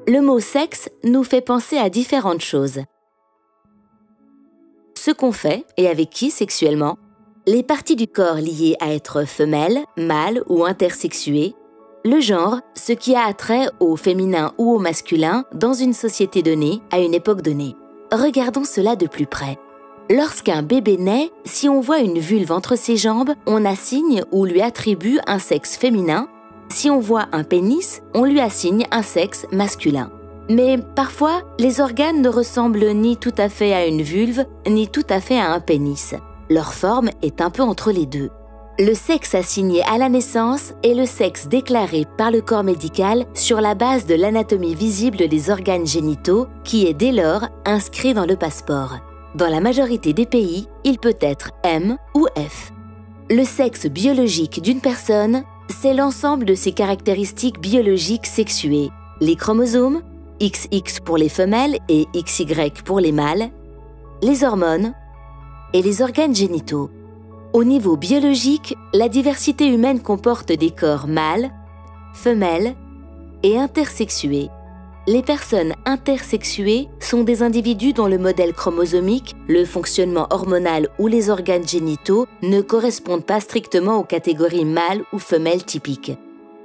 Le mot sexe nous fait penser à différentes choses. Ce qu'on fait et avec qui sexuellement, les parties du corps liées à être femelle, mâle ou intersexué, le genre, ce qui a attrait au féminin ou au masculin dans une société donnée, à une époque donnée. Regardons cela de plus près. Lorsqu'un bébé naît, si on voit une vulve entre ses jambes, on assigne ou lui attribue un sexe féminin. Si on voit un pénis, on lui assigne un sexe masculin. Mais parfois, les organes ne ressemblent ni tout à fait à une vulve, ni tout à fait à un pénis. Leur forme est un peu entre les deux. Le sexe assigné à la naissance est le sexe déclaré par le corps médical sur la base de l'anatomie visible des organes génitaux qui est dès lors inscrit dans le passeport. Dans la majorité des pays, il peut être M ou F. Le sexe biologique d'une personne, c'est l'ensemble de ses caractéristiques biologiques sexuées. Les chromosomes, XX pour les femelles et XY pour les mâles, les hormones et les organes génitaux. Au niveau biologique, la diversité humaine comporte des corps mâles, femelles et intersexués. Les personnes intersexuées sont des individus dont le modèle chromosomique, le fonctionnement hormonal ou les organes génitaux ne correspondent pas strictement aux catégories mâles ou femelles typiques.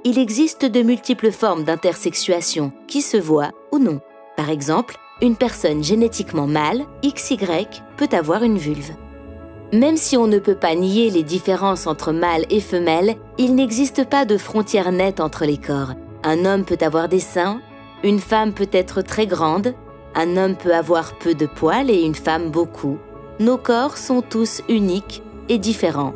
Il existe de multiples formes d'intersexuation qui se voient ou non. Par exemple, une personne génétiquement mâle, XY, peut avoir une vulve. Même si on ne peut pas nier les différences entre mâle et femelle, il n'existe pas de frontière nette entre les corps. Un homme peut avoir des seins, une femme peut être très grande, un homme peut avoir peu de poils et une femme beaucoup. Nos corps sont tous uniques et différents.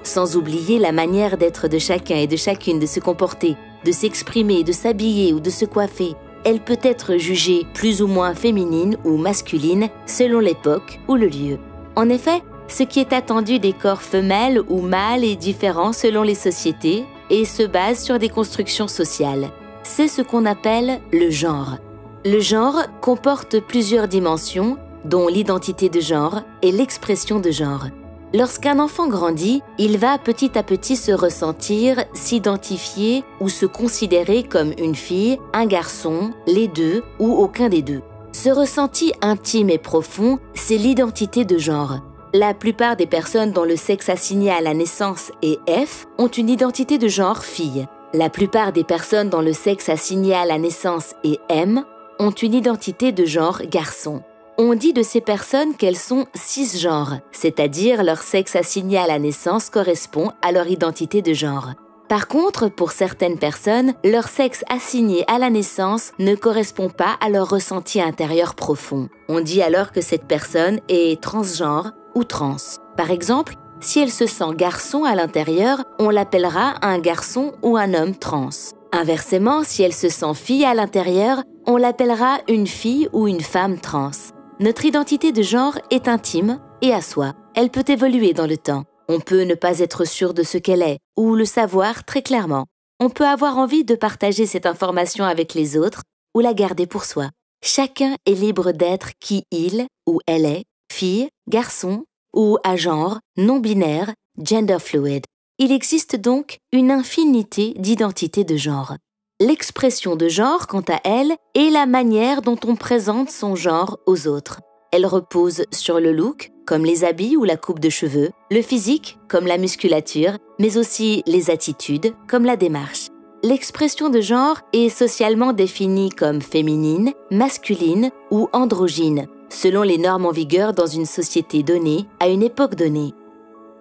Sans oublier la manière d'être de chacun et de chacune de se comporter, de s'exprimer, de s'habiller ou de se coiffer. Elle peut être jugée plus ou moins féminine ou masculine selon l'époque ou le lieu. En effet, ce qui est attendu des corps femelles ou mâles est différent selon les sociétés et se base sur des constructions sociales. C'est ce qu'on appelle le genre. Le genre comporte plusieurs dimensions, dont l'identité de genre et l'expression de genre. Lorsqu'un enfant grandit, il va petit à petit se ressentir, s'identifier ou se considérer comme une fille, un garçon, les deux ou aucun des deux. Ce ressenti intime et profond, c'est l'identité de genre. La plupart des personnes dont le sexe assigné à la naissance est F ont une identité de genre fille. La plupart des personnes dont le sexe assigné à la naissance est M ont une identité de genre garçon. On dit de ces personnes qu'elles sont cisgenres, c'est-à-dire leur sexe assigné à la naissance correspond à leur identité de genre. Par contre, pour certaines personnes, leur sexe assigné à la naissance ne correspond pas à leur ressenti intérieur profond. On dit alors que cette personne est transgenre ou trans. Par exemple, si elle se sent garçon à l'intérieur, on l'appellera un garçon ou un homme trans. Inversement, si elle se sent fille à l'intérieur, on l'appellera une fille ou une femme trans. Notre identité de genre est intime et à soi. Elle peut évoluer dans le temps. On peut ne pas être sûr de ce qu'elle est ou le savoir très clairement. On peut avoir envie de partager cette information avec les autres ou la garder pour soi. Chacun est libre d'être qui il ou elle est, fille, garçon ou à genre, non-binaire, gender fluid. Il existe donc une infinité d'identités de genre. L'expression de genre, quant à elle, est la manière dont on présente son genre aux autres. Elle repose sur le look, comme les habits ou la coupe de cheveux, le physique, comme la musculature, mais aussi les attitudes, comme la démarche. L'expression de genre est socialement définie comme féminine, masculine ou androgyne, selon les normes en vigueur dans une société donnée, à une époque donnée.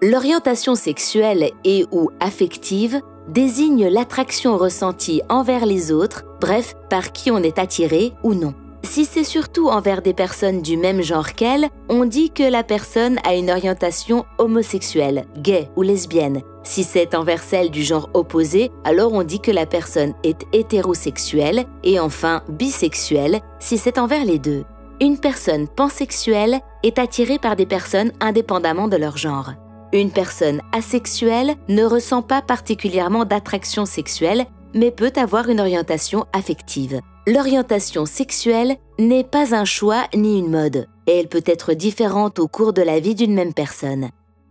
L'orientation sexuelle et ou affective désigne l'attraction ressentie envers les autres, bref, par qui on est attiré ou non. Si c'est surtout envers des personnes du même genre qu'elle, on dit que la personne a une orientation homosexuelle, gay ou lesbienne. Si c'est envers celle du genre opposé, alors on dit que la personne est hétérosexuelle et enfin bisexuelle si c'est envers les deux. Une personne pansexuelle est attirée par des personnes indépendamment de leur genre. Une personne asexuelle ne ressent pas particulièrement d'attraction sexuelle, mais peut avoir une orientation affective. L'orientation sexuelle n'est pas un choix ni une mode, et elle peut être différente au cours de la vie d'une même personne.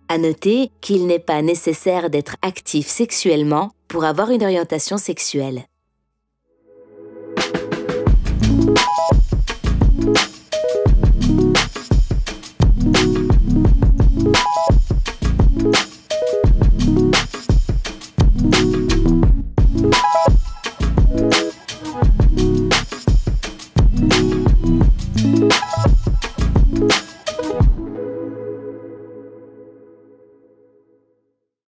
À noter qu'il n'est pas nécessaire d'être actif sexuellement pour avoir une orientation sexuelle.